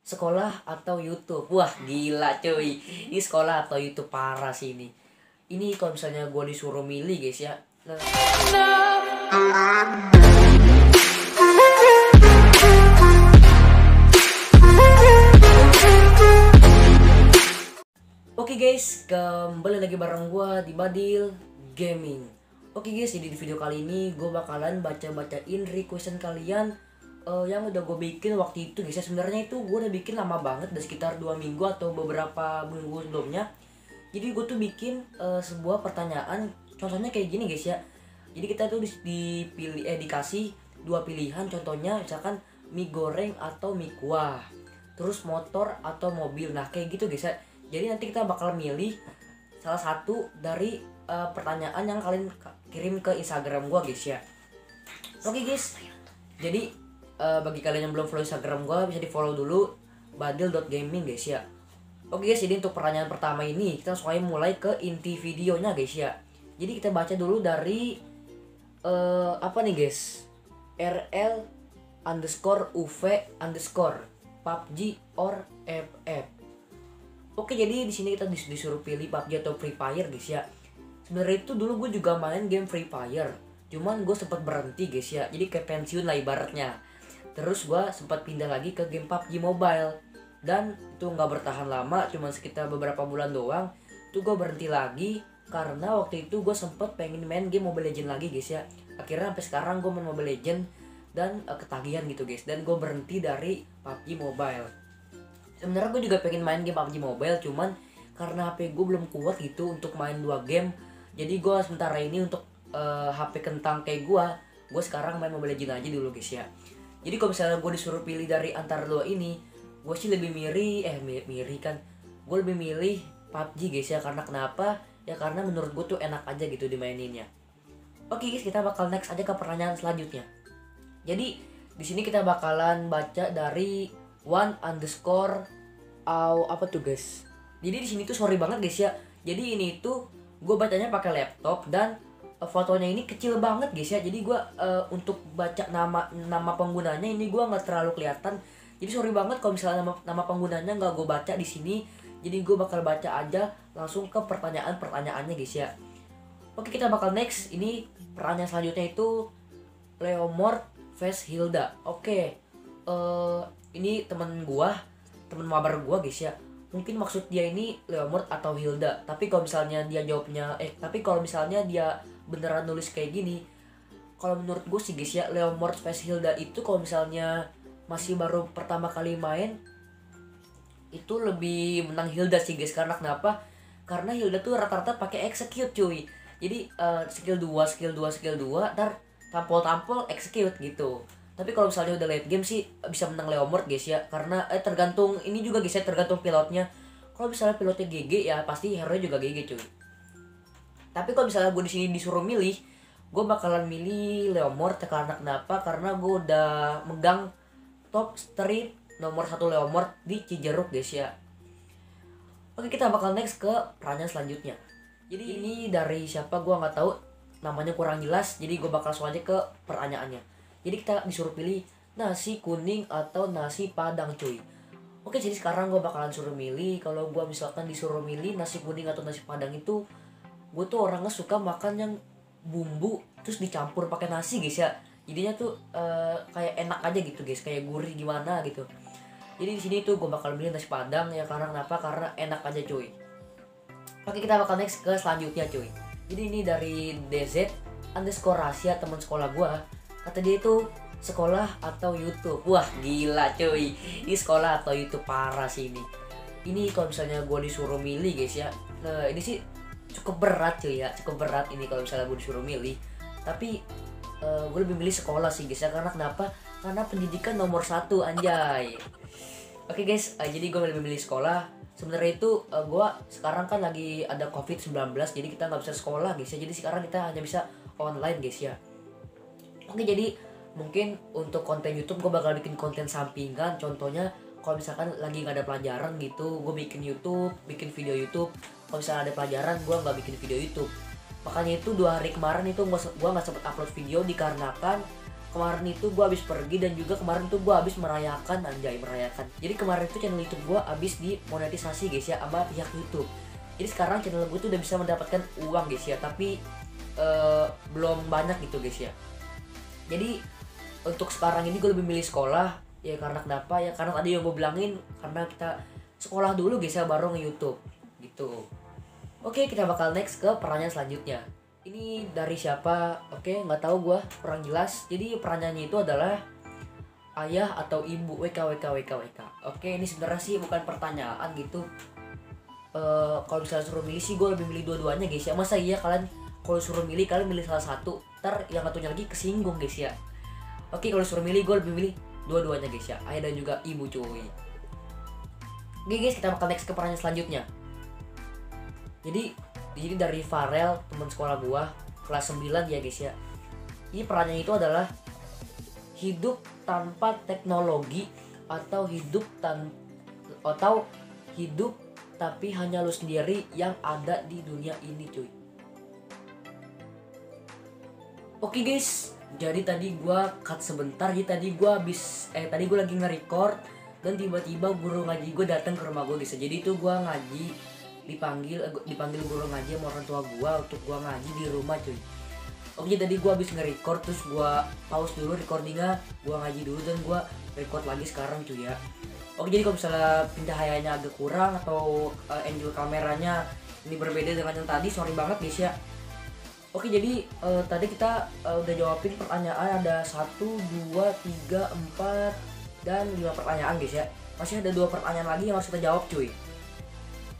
sekolah atau YouTube. Wah gila cuy, ini sekolah atau YouTube parah sih ini. Ini kalau misalnya gue disuruh milih guys ya, Oke guys, kembali lagi bareng gue di Badil Gaming. Oke guys, jadi di video kali ini gue bakalan baca-bacain requestan kalian yang udah gue bikin waktu itu guys ya. Sebenarnya itu gue udah bikin lama banget, udah sekitar 2 minggu atau beberapa minggu sebelumnya. Jadi gue tuh bikin sebuah pertanyaan, contohnya kayak gini guys ya. Jadi kita tuh dikasih dua pilihan, contohnya misalkan mie goreng atau mie kuah, terus motor atau mobil. Nah kayak gitu guys ya. Jadi nanti kita bakal milih salah satu dari pertanyaan yang kalian kirim ke Instagram gua guys ya. Oke guys, jadi bagi kalian yang belum follow Instagram gua bisa di follow dulu, badil.gaming guys ya. Oke guys, jadi untuk pertanyaan pertama ini kita langsung aja mulai ke inti videonya guys ya. Jadi kita baca dulu dari apa nih guys, RL_UV_ PUBG or FF. Oke, jadi di sini kita disuruh pilih PUBG atau Free Fire guys ya. Sebenarnya itu dulu gue juga main game Free Fire, cuman gue sempat berhenti guys ya. Jadi kayak pensiun lah ibaratnya. Terus gue sempat pindah lagi ke game PUBG Mobile, dan itu nggak bertahan lama, cuman sekitar beberapa bulan doang. Itu gue berhenti lagi karena waktu itu gue sempet pengen main game Mobile Legend lagi guys ya. Akhirnya sampai sekarang gue main Mobile Legend dan ketagihan gitu guys, dan gue berhenti dari PUBG Mobile. Sebenarnya gue juga pengen main game PUBG Mobile, cuman karena HP gue belum kuat gitu untuk main 2 game. Jadi gue sementara ini untuk HP kentang kayak gue sekarang main Mobile Legends aja dulu guys ya. Jadi kalau misalnya gue disuruh pilih dari antara dua ini, gue sih lebih gue lebih milih PUBG guys ya. Karena kenapa? Ya karena menurut gue tuh enak aja gitu dimaininnya. Oke guys, kita bakal next aja ke pertanyaan selanjutnya. Jadi di sini kita bakalan baca dari apa tuh guys. Jadi di sini tuh sorry banget guys ya. Jadi ini tuh gue bacanya pakai laptop dan fotonya ini kecil banget guys ya. Jadi gue untuk baca nama penggunanya ini gue nggak terlalu kelihatan. Jadi sorry banget kalau misalnya nama penggunanya nggak gue baca di sini. Jadi gue bakal baca aja langsung ke pertanyaannya guys ya. Oke, kita bakal next. Ini pertanyaan selanjutnya itu Leomord vs Hilda. Oke. Ini temen mabar gua guys ya. Mungkin maksud dia ini Leomord atau Hilda. Tapi kalau misalnya dia jawabnya kalau misalnya dia beneran nulis kayak gini, kalau menurut gue sih guys ya, Leomord vs Hilda itu kalau misalnya masih baru pertama kali main, itu lebih menang Hilda sih guys. Karena kenapa? Karena Hilda tuh rata-rata pakai execute cuy. Jadi skill 2 ntar tampol execute gitu. Tapi kalau misalnya udah late game sih bisa menang Leomord guys ya. Karena tergantung ini juga guys ya, tergantung pilotnya. Kalau misalnya pilotnya GG ya pasti hero juga GG cuy. Tapi kalau misalnya gue di sini disuruh milih, gue bakalan milih Leomord. Karena kenapa? Karena gue udah megang top street nomor 1 Leomord di Cijeruk guys ya. Oke, kita bakal next ke pertanyaan selanjutnya. Jadi ini dari siapa gue nggak tahu, namanya kurang jelas. Jadi gue bakal langsung aja ke pertanyaannya. Jadi kita disuruh pilih nasi kuning atau nasi padang cuy. Oke, jadi sekarang gue bakalan suruh milih. Kalau gue misalkan disuruh milih nasi kuning atau nasi padang itu, gue tuh orangnya suka makan yang bumbu terus dicampur pakai nasi guys ya. Jadinya tuh kayak enak aja gitu guys, kayak gurih gimana gitu. Jadi di sini tuh gue bakal milih nasi padang ya. Karena kenapa? Karena enak aja cuy. Oke, kita bakal next ke selanjutnya cuy. Jadi ini dari DZ_Rasia, teman sekolah gue. Kata dia itu sekolah atau YouTube. Wah gila cuy, ini sekolah atau YouTube parah sih ini. Ini kalau misalnya gue disuruh milih guys ya, ini sih cukup berat cuy ya, cukup berat ini kalau misalnya gue disuruh milih. Tapi gue lebih milih sekolah sih guys ya. Karena kenapa? Karena pendidikan nomor 1 anjay. Oke guys, jadi gue lebih milih sekolah. Sebenarnya itu gue sekarang kan lagi ada COVID-19, jadi kita nggak bisa sekolah guys ya. Jadi sekarang kita hanya bisa online guys ya. Oke, jadi mungkin untuk konten YouTube gue bakal bikin konten sampingan. Contohnya kalau misalkan lagi nggak ada pelajaran gitu, gue bikin YouTube, bikin video YouTube. Kalau misalnya ada pelajaran, gue nggak bikin video YouTube. Makanya itu 2 hari kemarin itu gue nggak sempet upload video dikarenakan kalau kemarin itu gue habis pergi, dan juga kemarin tuh gue habis merayakan, jadi kemarin itu channel YouTube gue habis dimonetisasi guys ya sama pihak YouTube. Jadi sekarang channel gue tuh udah bisa mendapatkan uang guys ya, tapi belum banyak gitu guys ya. Jadi untuk sekarang ini gue lebih milih sekolah ya. Karena kenapa ya, karena tadi yang gue bilangin, karena kita sekolah dulu guys ya baru nge-YouTube gitu. Oke, kita bakal next ke pertanyaan selanjutnya. Ini dari siapa? Oke, nggak tahu, gue kurang jelas. Jadi pertanyaannya itu adalah ayah atau ibu, WK. Oke, ini sebenarnya sih bukan pertanyaan gitu. Kalau misalnya suruh milih sih gue lebih milih dua-duanya guys ya. Masa iya kalian kalau suruh milih kalian milih salah satu, ntar yang satunya lagi kesinggung guys ya. Oke, kalau suruh milih gue lebih milih dua-duanya guys ya, ayah dan juga ibu cuy. Oke guys, kita bakal next ke pertanyaan selanjutnya. Jadi dari Farel, teman sekolah gua kelas 9 ya guys ya. Ini pertanyaan itu adalah hidup tanpa teknologi atau hidup tapi hanya lu sendiri yang ada di dunia ini cuy. Oke guys, jadi tadi gua cut sebentar. Jadi tadi gua lagi nge-record dan tiba-tiba guru ngaji gue datang ke rumah gue guys. Jadi itu gua ngaji dipanggil guru ngaji sama orang tua gua untuk gua ngaji di rumah cuy. Oke, tadi gua habis nge-record, terus gua pause dulu recordingnya, gua ngaji dulu dan gua record lagi sekarang cuy ya. Oke, jadi kalau misalnya pencahayaannya agak kurang atau angle kameranya ini berbeda dengan yang tadi, sorry banget guys ya. Oke, jadi tadi kita udah jawabin pertanyaan, ada 1, 2, 3, 4 dan 5 pertanyaan guys ya. Masih ada 2 pertanyaan lagi yang harus kita jawab cuy.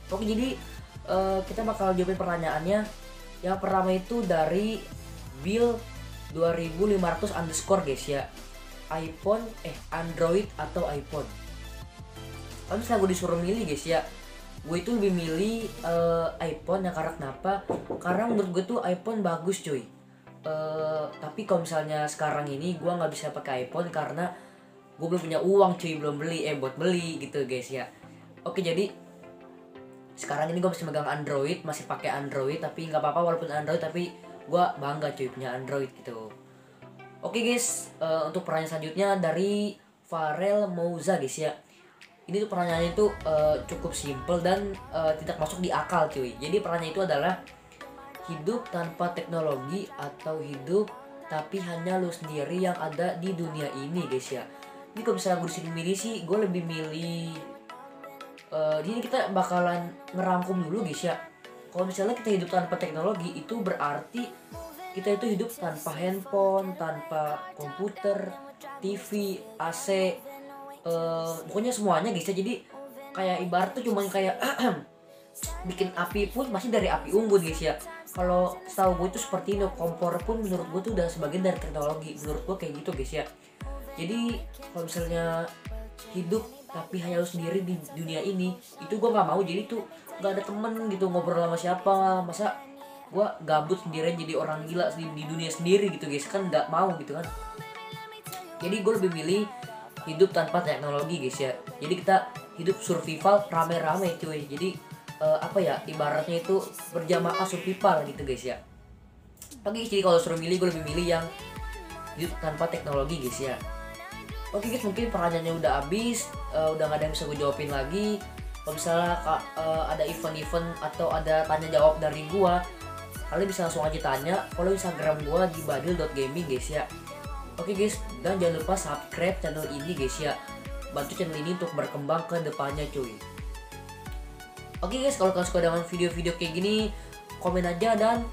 Oke, jadi kita bakal jawabin pertanyaannya. Yang pertama itu dari Bill 2500_ guys ya. Android atau iPhone. Kalau misalnya gue disuruh milih guys ya, gue itu lebih milih iPhone ya. Karena kenapa? Karena menurut gue tuh iPhone bagus cuy. Tapi kalau misalnya sekarang ini gue nggak bisa pakai iPhone karena gue belum punya uang cuy, belum beli buat beli gitu guys ya. Oke, jadi sekarang ini gue masih megang Android, masih pakai Android, tapi nggak apa-apa walaupun Android, tapi gue bangga cuy punya Android gitu. Oke guys, untuk pertanyaan selanjutnya dari Farel Mouza guys ya. Ini tuh pertanyaannya itu cukup simple dan tidak masuk di akal cuy. Jadi pertanyaan itu adalah hidup tanpa teknologi atau hidup tapi hanya lu sendiri yang ada di dunia ini guys ya. Ini kalau misalnya gue disini milih sih, gue lebih milih jadi kita bakalan ngerangkum dulu guys ya. Kalau misalnya kita hidup tanpa teknologi, itu berarti kita itu hidup tanpa handphone, tanpa komputer, TV, AC, pokoknya semuanya guys ya. Jadi kayak ibarat tuh cuman kayak bikin api pun masih dari api unggun guys ya. Kalau setahu gue itu seperti ini, kompor pun menurut gue tuh udah sebagian dari teknologi. Menurut gue kayak gitu guys ya. Jadi kalau misalnya hidup tapi hanya lu sendiri di dunia ini, itu gue nggak mau. Jadi tuh nggak ada temen gitu, ngobrol sama siapa. Masa gue gabut sendirian jadi orang gila di dunia sendiri gitu guys, kan nggak mau gitu kan. Jadi gue lebih milih hidup tanpa teknologi guys ya. Jadi kita hidup survival rame-rame cuy. Jadi ibaratnya itu berjamaah survival gitu guys ya. Oke, jadi kalau suruh milih gue lebih milih yang hidup tanpa teknologi guys ya. Oke guys, mungkin pertanyaannya udah habis, udah gak ada yang bisa gue jawabin lagi. Kalau misalnya ada event-event atau ada tanya jawab dari gue, kalian bisa langsung aja tanya. Follow Instagram gue di badil.gaming guys ya. Oke guys, dan jangan lupa subscribe channel ini guys ya. Bantu channel ini untuk berkembang ke depannya cuy. Oke guys, kalau kalian suka dengan video-video kayak gini, komen aja. Dan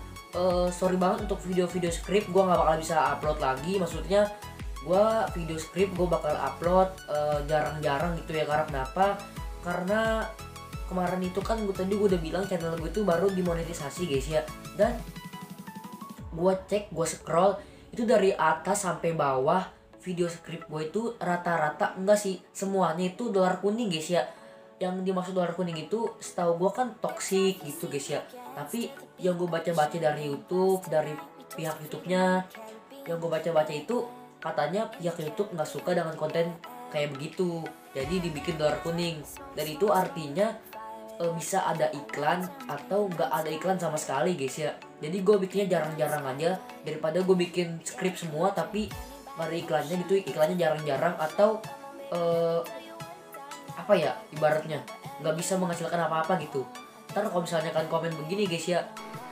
sorry banget untuk video-video script gue gak bakal bisa upload lagi. Maksudnya gue video script gue bakal upload jarang-jarang gitu ya. Karena kenapa? Karena kemarin itu kan gue udah bilang channel gue itu baru dimonetisasi guys ya. Dan gue cek, gue scroll itu dari atas sampai bawah, video script gue itu rata-rata, enggak sih, semuanya itu dolar kuning guys ya. Yang dimaksud dolar kuning itu setahu gue kan toxic gitu guys ya. Tapi yang gue baca-baca dari YouTube, dari pihak YouTube-nya, yang gue baca-baca itu katanya pihak YouTube nggak suka dengan konten kayak begitu, jadi dibikin dolar kuning. Dan itu artinya bisa ada iklan atau nggak ada iklan sama sekali guys ya. Jadi gue bikinnya jarang-jarang aja daripada gue bikin script semua tapi nggak ada iklannya gitu, iklannya jarang-jarang, atau apa ya ibaratnya nggak bisa menghasilkan apa-apa gitu. Ntar kalau misalnya kalian komen begini guys ya,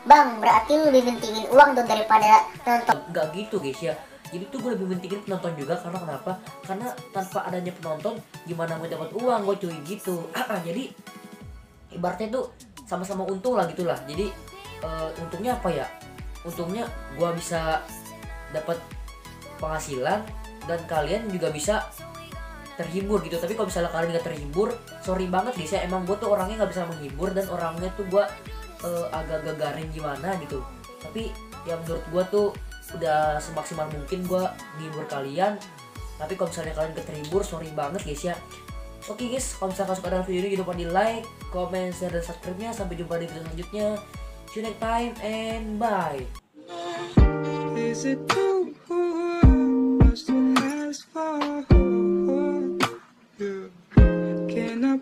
Bang, berarti lu lebih pentingin uang dong daripada nonton. nggak gitu guys ya. Jadi tuh gue lebih pentingin penonton juga, karena kenapa? Karena tanpa adanya penonton gimana gue dapat uang gue cuy gitu. Jadi ibaratnya tuh sama-sama untung lah gitulah. Jadi untungnya apa ya? Untungnya gue bisa dapat penghasilan dan kalian juga bisa terhibur gitu. Tapi kalau misalnya kalian nggak terhibur, sorry banget guys ya, emang gue tuh orangnya nggak bisa menghibur, dan orangnya tuh gue agak garing gimana gitu. Tapi ya menurut gue tuh udah semaksimal mungkin gue menghibur kalian. Tapi kalau misalnya kalian gak terhibur, sorry banget guys ya. Oke guys, kalau misalnya kalian suka dengan video ini, jangan lupa di like, comment, share, dan subscribe-nya. Sampai jumpa di video selanjutnya. See you next time and bye. Is it too much to ask for? Yeah. Can I